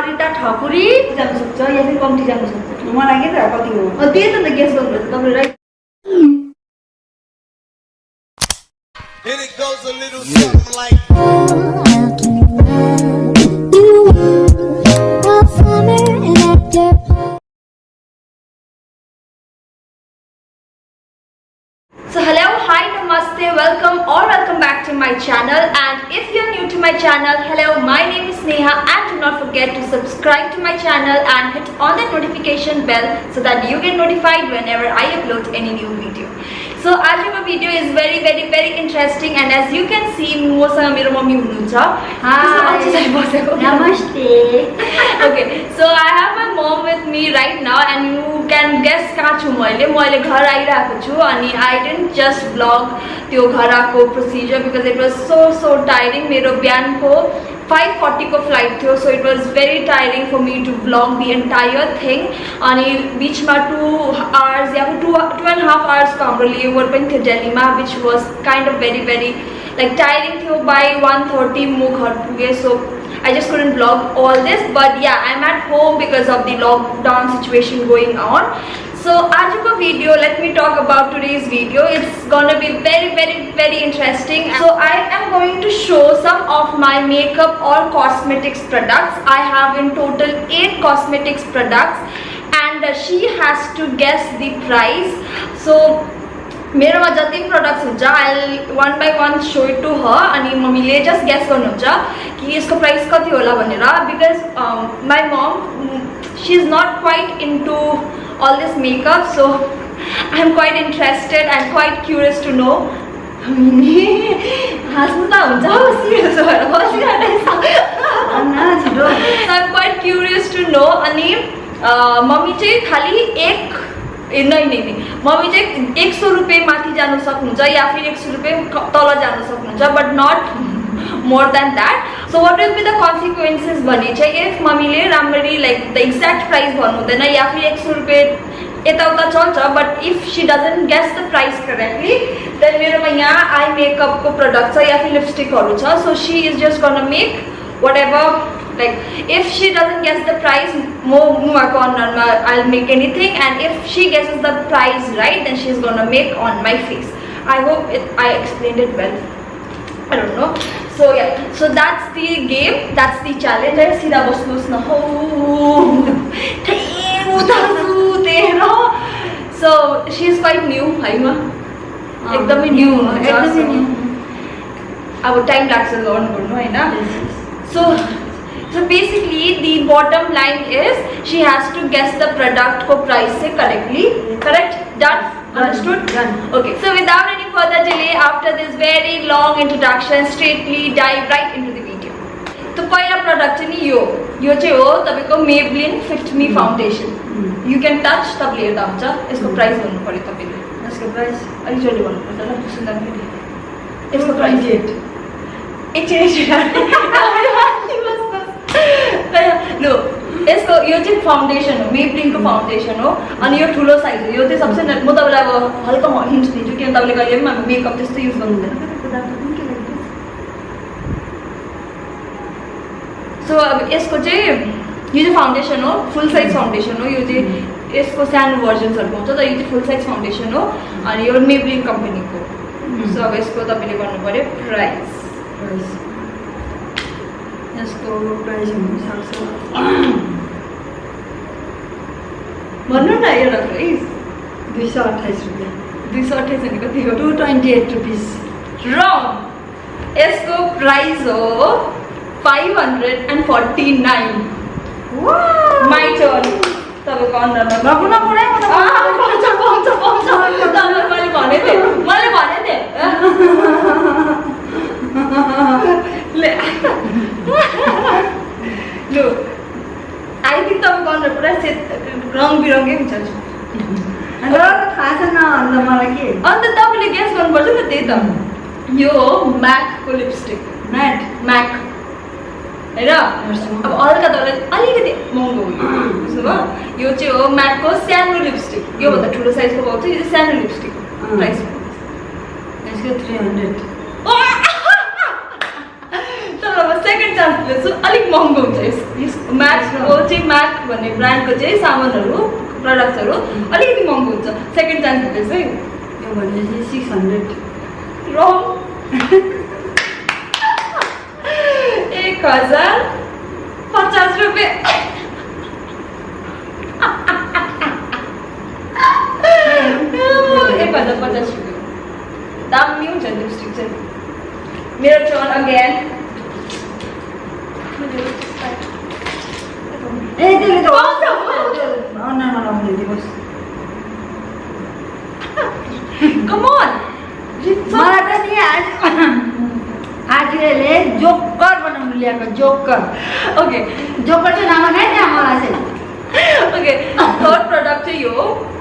रिता ठकुरी जानु सक्छ या फेरि कम्ती जानु सक्छ मलाई के थाहा कति हो त्यही त गेस गर्नुपर्छ तपाईँले right And it goes a little something like So hello, hi, namaste, welcome or welcome back to my channel. And if you're new to my channel, hello, my name is Sneha, and do not forget to subscribe to my channel and hit on that notification bell so that you get notified whenever I upload any new video. So today's video is very interesting, and as you can see, moसँग मेरो mummy हुनुहुन्छ. Hi. Namaste. Okay, so I have my mom with me right now, and you can guess कहाँ छु मैले घर आइरहेको छु अनि I didn't just vlog त्यो घर आएको procedure because it was so tiring. मेरो बिहानको 5:40 को फ्लाइट थियो, so it was very tiring for me to vlog the entire thing. अनि बीचमा 2 hours या फिर 2.5 hours को हाम्रो layover पनि थियो दिल्लीमा, which was kind of very like tiring थियो. By 1:30 म घर पुगे, so I just couldn't vlog all this. But yeah, I'm at home because of the lockdown situation going on. So ajko video, let me talk about today's video. It's gonna be very interesting. So I am going to show some of my makeup or cosmetics products. I have in total 8 cosmetics products, and she has to guess the price. So मेरोमा जति products हुन्छ I'll one by one show it to her अनि मम्मीले just guess गर्नुहुन्छ कि यसको price कति होला भनेर, because my mom, she is not quite into all this makeup, so I'm quite interested and quite curious to know. हाँस्नु त हुन्छ सिरियस भएर बसिरहेको छ. I'm quite curious to know. अनि मम्मी चाहिँ खालि नहीं मम्मी चाहिँ 100 रुपैयाँ माथि जानु सक्नुहुन्छ या फिर 100 रुपैयाँ तल जानु सक्नुहुन्छ, but not more than that. So what will be the consequences भने चाहिँ if मम्मीले राम्ररी like the exact price भन्नु हुँदैन या फिर 100 रुपैयाँ यताउता चल्छ, but if she doesn't guess the price correctly, then मेरोमा यहाँ आई मेकअप को प्रोडक्ट छ या फिर लिपस्टिकहरु छ. So she is just gonna make whatever, like if she doesn't guess the price, I'll make anything, and if she guesses the price right, then she's gonna make on my face. I hope I explained it well. I don't know. So yeah, so that's the game, that's the challenge. I see that was no. So she's quite new, एकदमै new हुनुहुन्छ. अब time लाग्छ learn गर्नु हैन. So basically the bottom line is she has to guess the product ko price se correctly. Correct? Done? Understood? Done. Okay. So without any further delay, after this very long introduction, straightly dive right into the video. So पहिला product चाहिँ नि यो चाहिँ हो तपाईको Maybelline Fit Me Foundation. You can touch तब हेर्दा हुन्छ. यसको प्राइस भन्नु पर्यो तपाईले. यसको प्राइस अलि जल्दी भन्नु पर्छ ल, सुन्दा फेरि. यसको प्राइस लो यसको यो चाहिँ फाउन्डेसन हो, Maybelline को फाउन्डेसन हो अनि यो ठुलो साइज हो. यो चाहिँ सबसे म तपाईलाई अब हल्का हिन्ट दिन्छु किन तपाईले कहिले पनि मेकअप त्यस्तो युज गर्नु हुँदैन. सो अब यसको चाहिँ यो चाहिँ फाउन्डेसन हो, फुल साइज फाउन्डेसन हो. यो चाहिँ यसको सानो भर्जन्सहरु हुन्छ, तर यो चाहिँ फुल साइज फाउन्डेसन हो अनि यो Maybelline कम्पनीको. सो अब यसको तपाईले गर्नु पर्यो प्राइस. यसको प्राइस हुन सक्छ भन्नु न एउटा प्राइस. 228 रुपैयाँ. 228 अनि कति हो? 228 रुपीस. रङ. यसको प्राइस हो 549. My turn. तपाईको अन्डरमा नकुना पुरै पाउँछ मैले भने थिएँ ले लो आई थिंक तपाईको अन्डर पुरा रङ बिरङ्गै हुन्छ. तर थाहा छैन अन्त मलाई के. अन्त तपाईले गेस गर्नुपर्छ नि. त्यही त यो हो MAC को लिपस्टिक. MAC हैन. अब हल्का तर अलिकति महँगो हो. बुझ्नुभयो? यो चाहिँ हो MAC को सानो लिपस्टिक. यो भन्दा ठुलो साइजको पाउँछ. यो चाहिँ सानो लिपस्टिक हो. प्राइस यसको 300. तर अब सेकेन्ड चान्स लिन्छु. अलिक महँगो हुन्छ म्याक्सको चाहिँ म्याक भन्ने ब्रान्डको चाहिँ सामानहरू प्रडक्ट्सहरू अलिकति महँगो हुन्छ सेकेन्ड चान्स हुँदैछ है यो भनेपछि 600 रङ 1050 रुपियाँ 1050 रुपियाँ दामी हुन्छ लिपस्टिक चाहिँ मेरो टर्न अगेन ए त्यसले त अनुहारमा लगाउने दिनुहोस् कम अन मलाई त नि आजले जोकर बनाउनु ल्याएको जोकर ओके जोकर चाहिँ नाम नै त्यहाँ मलाई चाहिँ ओके थर्ड प्रडक्ट चाहिँ यो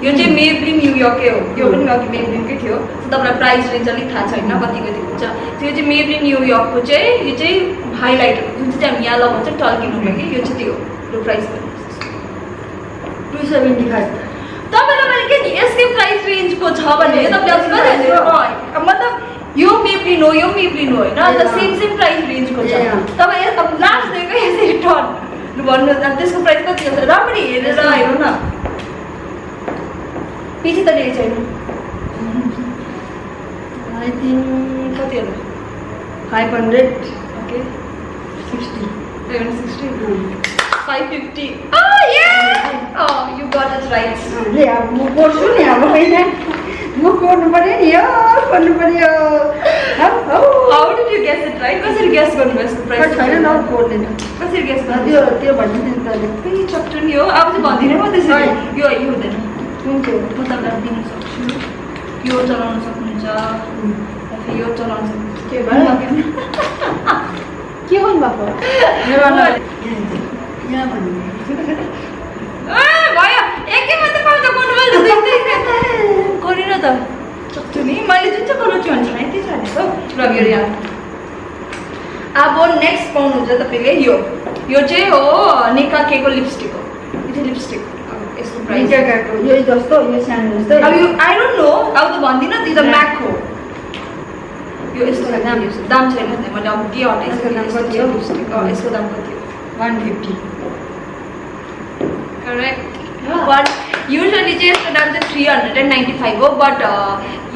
चाहिँ मेब्लिन न्युयोर्कै हो यो पनि अघि मेब्लिनकै थियो तपाईँलाई प्राइस रेन्ज अलिक थाहा छैन कति कति हुन्छ त्यो चाहिँ मेब्लिन न्युयोर्कको चाहिँ यो चाहिँ हाइलाइटर जुन चाहिँ हामी यहाँ लगाउँछ टल्किनुको लागि यो चाहिँ त्यो प्राइस पनि 275 तपाईँलाई मैले के नि यसकै प्राइस रेन्जको छ भने तपाईँले मतलब यो मेब्लिन हो यो मेब्लिन हो होइन अन्त सेम प्राइस रेन्जको छ तपाईँ अब लास्ट दिएको यसरी टर्न भन्नु त्यसको प्राइस कति हुन्छ राम्ररी हेरेर हेरौँ न पछि त लिएको छैन आई थिङ्क कति होला 500 okay 60 550 oh yeah oh you got it right ले अब म कोर्छु नि अब होइन म कोर्नु पर्यो नि हो कोर्नु पर्यो how did you guess it right कसरी guess गर्नुभयो यसको प्राइस छैन न कोर्दैन कसरी guess त्यो त्यो भन्नु नि तले फेरि चट्टु नि हो अब चाहिँ भन्दिनँ म त्यसरी यो हुँदैन कुन चाहिँ म तपाईँलाई दिन सक्छु यो चलाउन सक्नुहुन्छ फेरि यो चलाउन सक्नुहुन्छ के भयो के गर्नु भएको यहाँ भन्नु भयो एकै मात्र पाउँछ गर्नु गरिन त सक्छु नि मैले जुन चाहिँ कलर चाहिँ भन्छ त्यही छ ल यो यहाँ अब नेक्स्ट पाउनुहुन्छ तपाईँले यो चाहिँ हो निका केको लिपस्टिक हो यो चाहिँ लिपस्टिक यसको प्राइस यो जस्तो यो सानो जस्तो अब यो आई डोन्ट नो अब त भन्दिनँ त्यो त म्याक हो यो यसको दाम छैन नि मैले अब के हटाइसकेँ लिपस्टिक यसको दाम कति हो 150 करेक्ट बट युजली चाहिँ यसको दाम चाहिँ 395 हो बट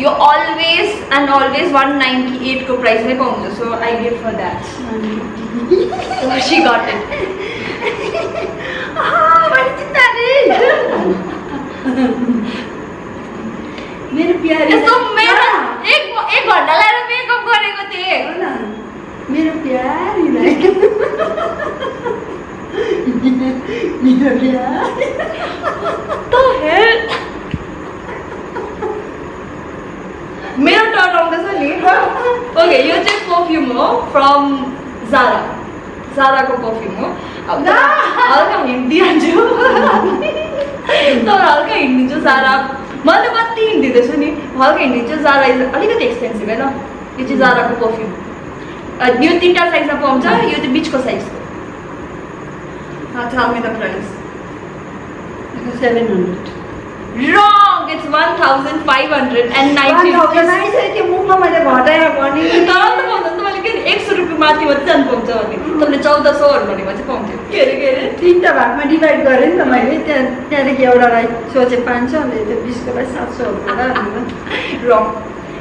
यो अलवेज 198 को प्राइसमै पाउँछ so I get for that see got it मेरो प्यारी यस्तो मेरो एक घन्टा लाएर मेकअप गरेको थिएँ मेरो प्यारीलाई मेरो प्यारी त हेल मेरो टर्न आउँदैछ नि ओके यो चाहिँ परफ्युम हो फ्रम जाराको परफ्युम हो अब हल्का हिन्ट दिइहाल्छु तर हल्का हिन्ट दिन्छु जारा मैले त कति हिन्ट दिँदैछु नि हल्का हिन्ट दिन्छु जारा अलिकति एक्सपेन्सिभ होइन यो चाहिँ जाराको परफ्युम यो 3टा साइजमा पाउँछ यो चाहिँ बिचको साइजको tell me the price 700 wrong it's 1590 त्यो मुखमा मैले घटाएर भने तर त भन्दा त मैले के 100 रुपियाँ माथि मात्रै जानु पाउँछ भने तपाईँले 1400 भनेको चाहिँ पाउँथ्यो के अरे 3टा भागमा डिभाइड गरेँ नि त मैले त्यहाँदेखि एउटालाई सोचे 500 अनि त्यो 20को लागि 700 रङ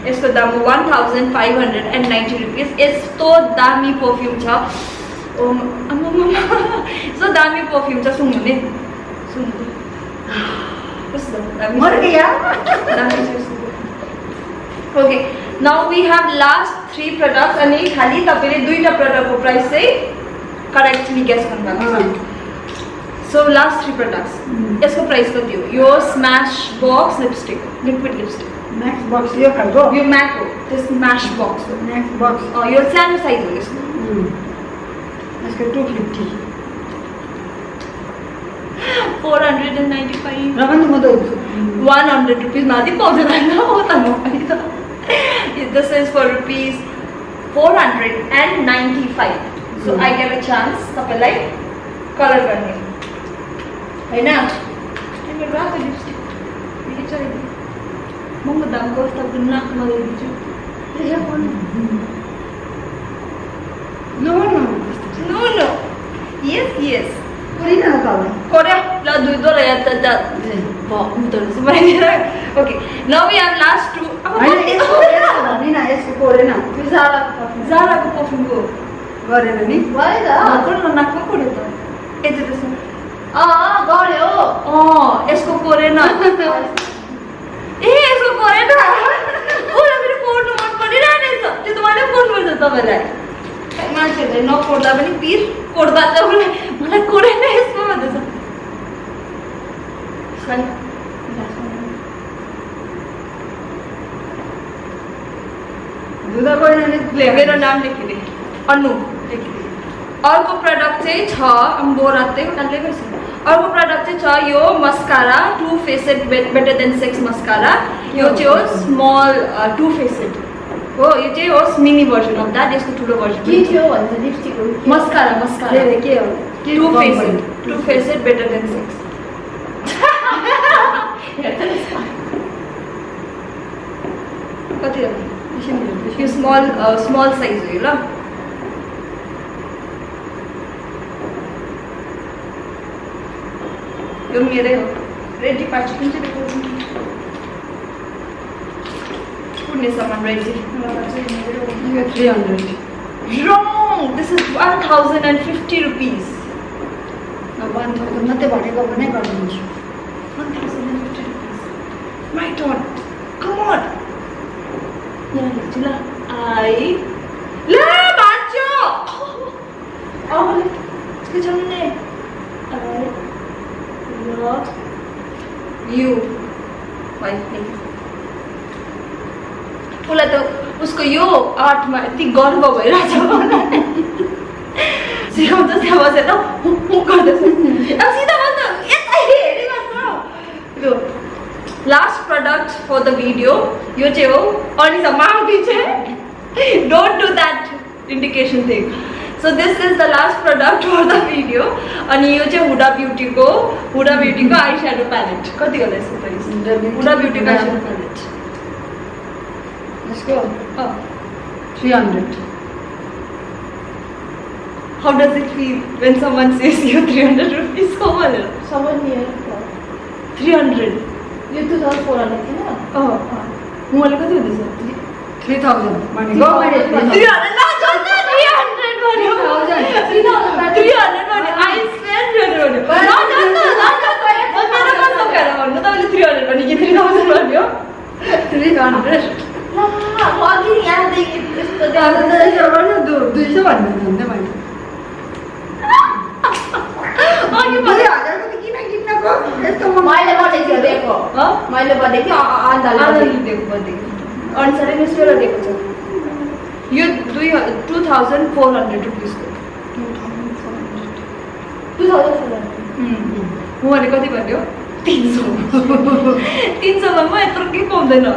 यसको दाम 1590 रुपियाँ यस्तो दामी परफ्युम छ यस्तो दामी परफ्युम छ सुन्नु नि सुन्नु okay now we have last 3 products अनि खालि तपाईँले 2टा प्रोडक्टको प्राइस चाहिँ करेक्टली गेस गर्नुभएको छ सो लास्ट 3 प्रोडक्ट्स यसको प्राइस कति हो यो Smashbox lipstick liquid lipstick max box यो खालको यो म्याक हो त्यो स्म्याश बक्स हो म्याक्स बक्स यो सानो साइज हो यसको यसको 250 495 र पनि म त 100 रुपिस माथि पाउँदैन हो त म पनि त this is for rupees 495 so I get a chance तपाईँलाई कलर गर्ने होइन मेरो रातो लिपस्टिक महँगो दामको तपाईँको नाकमा लगाइदिन्छु no no no no Yes, yes. पुरिन न तल Korea. La do it Okay. Now we have last two. होइन यसको कोरेन भनि न यसको कोरेन त्यो जाराको पर्फ्युम Zara को perfume को. गरेन नि भयो त नाकको कोर्यो त. यति त छ. गऱ्यो यसको कोरेन. ए यसको कोरेन. ओला फेरि कोर्नु मन परिरहेछ. त्यो त मैले कोर्नुपर्छ तपाईलाई. मान्छेहरूले नकोर्दा पनि पिर कोर्दा त मलाई कोरेन यसको भन्दैछ. धुँदा कोरेन नि मेरो नाम लेखिदे. अनु लेखिदे. अर्को प्रडक्ट चाहिँ छ अम्बो रातै उताले गएछ. अर्को प्रडक्ट चाहिँ छ यो mascara too faced better than sex mascara. यो चाहिँ हो स्मल टु फेसेड हो. यो चाहिँ हो मिनी भर्जन अफ द्याट. यसको ठुलो भर्जन के थियो भन्छ लिपस्टिकहरु मस्कारा मस्कारा के हो too faced better than sex. कति हो यो स्मल साइज हो यो ल. यो मेरै हो. रेडी पार्छु कुन चाहिँ देखाउँछु कुनै सामान रेडी. यो 300 Wrong! This is 1050 rupees. 1000 मात्रै भनेको भने गरिदिन्छु 1050 rupees. My turn. Come on. यहाँ लेख्छु ल. I. ल बाँच्यो. के चल्ने? I love you. भाइ उसलाई त उसको यो आर्टमा यति गर्व भइरहेछ सिकाउँछ त्यहाँ बसेर गर्दैछ. अब सिधा भन्दा यता हेरि गर्छ. यो last product for the video यो चाहिँ हो. अनिसा माउटी चाहिँ don't do that indication thing. So this is the last product for the video. अनि यो चाहिँ हुडा ब्युटीको आई स्याडो प्यालेट. कति होला यसको प्राइस? हुडा ब्युटीको आई स्याडो प्यालेट यसको 300 How does it feel when someone says you 300 rupees? How much? सबै नियर 300. यो 2400 थियो मैले कति हुँदैछ? 3000 भनेको मैले 300 न जति 300 भन्यो. 300 भन्यो. I swear 300 भन्यो. मेरो कस्तो खेर भन्नु तपाईँले 300 भन्यो कि 3000 भन्यो? 300 अघि यहाँदेखि यस्तो 200 भन्नु मैले अघि मैले 1000 को किन किन्नको यस्तो मैले बढेको दिएको मैले बढेको आधा दिएको बढेको अनुसारै मिस्टर दिएको छ. यो 2400 रुपिसको. 2400 उहाँले कति भन्यो? 300. 300मा म यत्रो के पाउँदैन.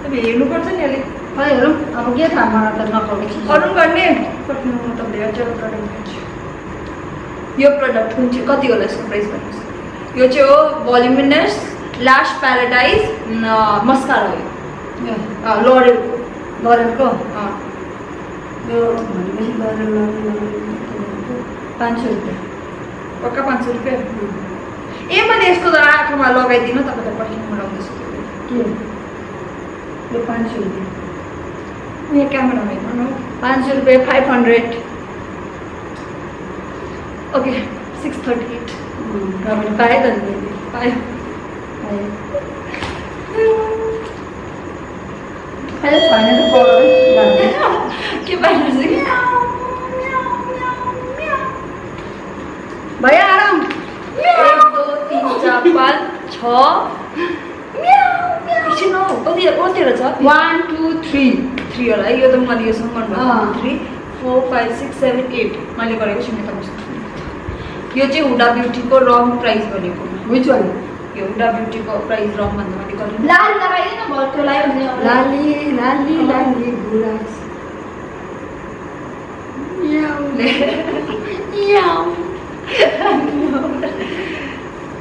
अब हेर्नुपर्छ नि अलिक. खै हेरौँ अब के थाहा मलाई त नपाउने चिज अरू गर्ने पर्फ्युम तपाईँले अझ प्रडक्ट. यो प्रडक्ट कुन चाहिँ कति होला यसको प्राइस भन्नुहोस्. यो चाहिँ हो भोल्युमिनस ल्यास प्याराडाइज मस्कारा हो. लोरेलको गरेको यो भनेपछि गरेर 500 रुपियाँ पक्का 500 रुपियाँ. ए मैले यसको आँखामा लगाइदिनु तपाईँलाई पर्फ्युम लगाउँदैछु. के यो 500 रुपियाँ यहाँ क्यामेरामा हेर्नु. 500 रुपियाँ 500 ओके 638 हामीले पाएँ त नि पायो. अहिले छैन त पढ के पाइरहेछ कि भैया आराम 1 2 3 4 5 6 एकछिन हौ कतिवटा छ? 1 2 3 3 होला. यो त मैले यो सम्मान भएको 3 4 5 6 7 8 मैले गरेको छु तपाईँसँग. यो चाहिँ हुडा ब्युटीको रङ प्राइस भनेको. विच वान यो हुडा ब्युटीको प्राइस रङ भन्दा मैले गरेँ. लाली लगाइदिनु भर्को लगाइदिनु लाली लाली लाली गुराँस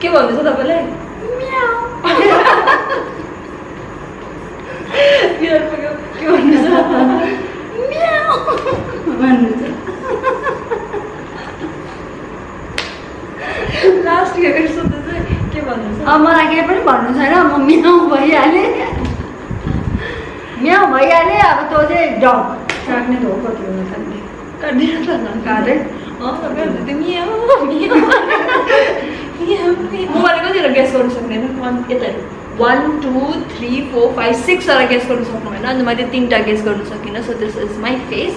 के भन्दैछ तपाईँलाई? के भन्दैछ? के भन्नु छ? मलाई केही पनि भन्नु छैन, म म्याउ भइहालेँ। म्याउ भइहालेँ। अब तँ चाहिँ डग काट्ने त हो कति हुन थाल्ने काट्दैन त न काटे। तपाईँहरूले त मियाउ मियाउ मियाउ मियाउ। म कतिवटा गेस गर्नु सक्दैन? यता 1 2 3 4 5 6 वटा गेस गर्नु सक्नु होइन, अनि मैले 3टा गेस गर्नु सकिनँ। So this is my face.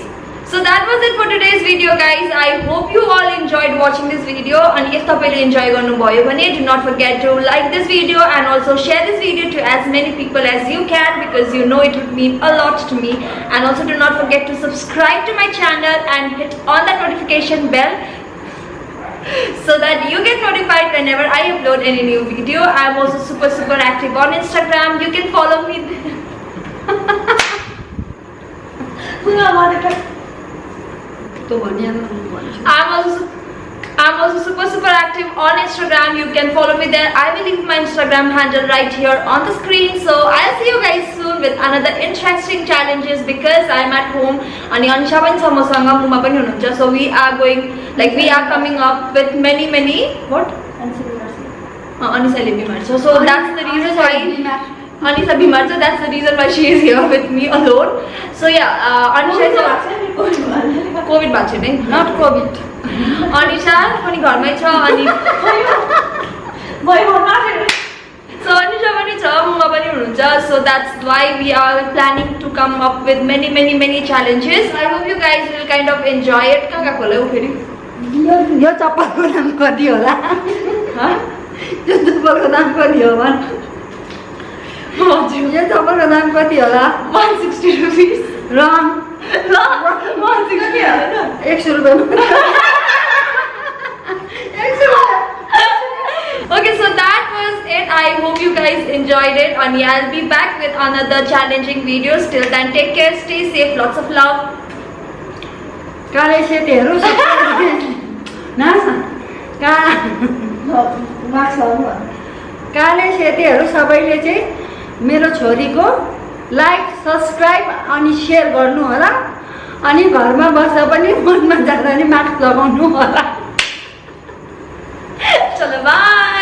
So that was it for today's video, guys. I hope you all enjoyed watching this video. And if you enjoy garnubhayo bhane, do not forget to like this video and also share this video to as many people as you can, because you know it would mean a lot to me. And also do not forget to subscribe to my channel and hit on that notification bell so that you get notified whenever I upload any new video. I am also super active on Instagram. You can follow me there. I'm also super active on Instagram. You can follow me there. I will leave my Instagram handle right here on the screen. So I'll see you guys soon with another interesting challenges, because I'm at home. And Anisha pani cha masanga muma pani hununcha. So we are coming up with many what? Anisha le bimar cha. So that's the reason why Anisha bimar cha. That's the reason why she is here with me alone. So yeah, Anisha is COVID भएको छैन, not covid. Anisha पनि घरमै छ अनि so Anisha पनि छ, मुमा पनि हुनुहुन्छ. So that's why we are planning to come up with many challenges. I hope you guys will kind of enjoy it. कहाँ गएको होला उ फेरि? यो चप्पलको नाम कति होला? यो चप्पलको नाम कति हो भन? यो चप्पलको नाम कति होला? 160 rupees. रङ 160 होइन, 100 रुपियाँ। Okay, so that was it. I hope you guys enjoyed it, and yeah, I'll be back with another challenging videos. Till then, take care, stay safe, lots of love. काले सेतीहरू काले सेतीहरू सबैले चाहिँ मेरो छोरीको लाइक सब्सक्राइब अनि share गर्नु होला, अनि घरमा बस्दा पनि मनमा जाँदा नि मास्क लगाउनु होला। Chalo, bye.